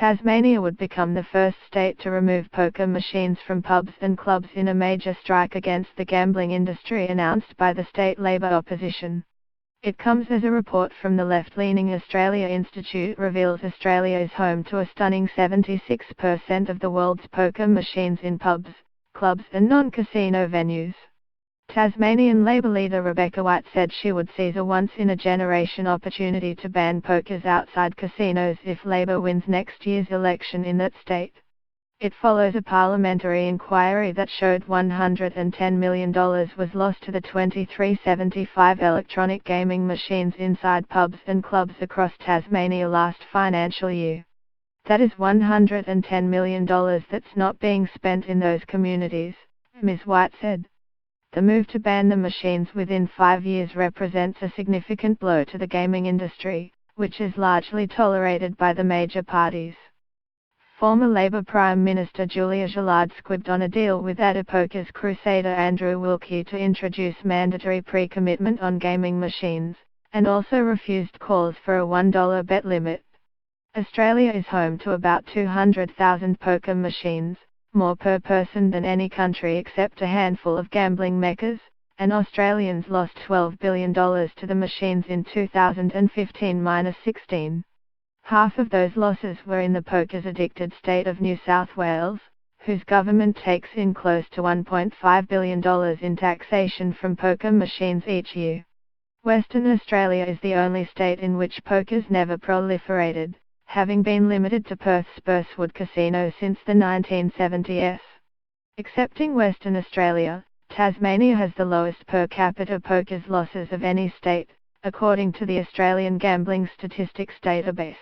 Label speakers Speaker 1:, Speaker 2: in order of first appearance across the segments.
Speaker 1: Tasmania would become the first state to remove poker machines from pubs and clubs in a major strike against the gambling industry announced by the state Labor opposition. It comes as a report from the left-leaning Australia Institute reveals Australia is home to a stunning 76% of the world's poker machines in pubs, clubs and non-casino venues. Tasmanian Labor leader Rebecca White said she would seize a once-in-a-generation opportunity to ban pokers outside casinos if Labor wins next year's election in that state. It follows a parliamentary inquiry that showed $110 million was lost to the 2375 electronic gaming machines inside pubs and clubs across Tasmania last financial year. That is $110 million that's not being spent in those communities, Ms. White said. The move to ban the machines within 5 years represents a significant blow to the gaming industry, which is largely tolerated by the major parties. Former Labor Prime Minister Julia Gillard squibbed on a deal with Adipoker's crusader Andrew Wilkie to introduce mandatory pre-commitment on gaming machines, and also refused calls for a $1 bet limit. Australia is home to about 200,000 poker machines, more per person than any country except a handful of gambling meccas, and Australians lost $12 billion to the machines in 2015-16. Half of those losses were in the poker's-addicted state of New South Wales, whose government takes in close to $1.5 billion in taxation from poker machines each year. Western Australia is the only state in which poker's never proliferated, having been limited to Perth's Spursewood Casino since the 1970s. Excepting Western Australia, Tasmania has the lowest per capita poker's losses of any state, according to the Australian Gambling Statistics Database.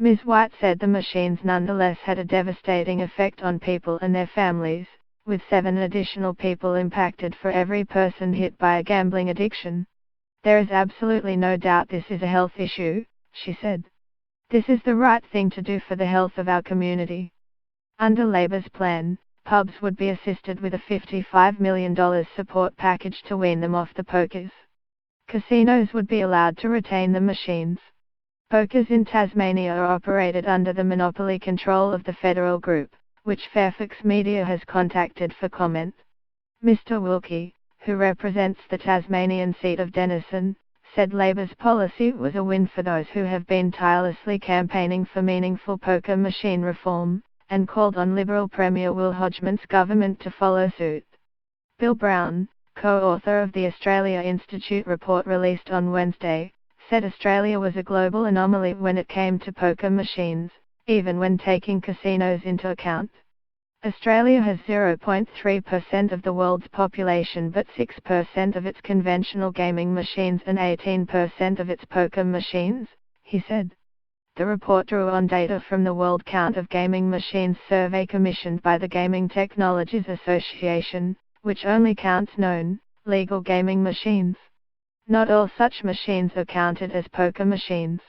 Speaker 1: Ms. White said the machines nonetheless had a devastating effect on people and their families, with 7 additional people impacted for every person hit by a gambling addiction. There is absolutely no doubt this is a health issue, she said. This is the right thing to do for the health of our community. Under Labor's plan, pubs would be assisted with a $55 million support package to wean them off the pokers. Casinos would be allowed to retain the machines. Pokers in Tasmania are operated under the monopoly control of the Federal Group, which Fairfax Media has contacted for comment. Mr. Wilkie, who represents the Tasmanian seat of Denison, said Labor's policy was a win for those who have been tirelessly campaigning for meaningful poker machine reform, and called on Liberal Premier Will Hodgman's government to follow suit. Bill Brown, co-author of the Australia Institute report released on Wednesday, said Australia was a global anomaly when it came to poker machines, even when taking casinos into account. Australia has 0.3% of the world's population but 6% of its conventional gaming machines and 18% of its poker machines, he said. The report drew on data from the World Count of Gaming Machines survey commissioned by the Gaming Technologies Association, which only counts known, legal gaming machines. Not all such machines are counted as poker machines.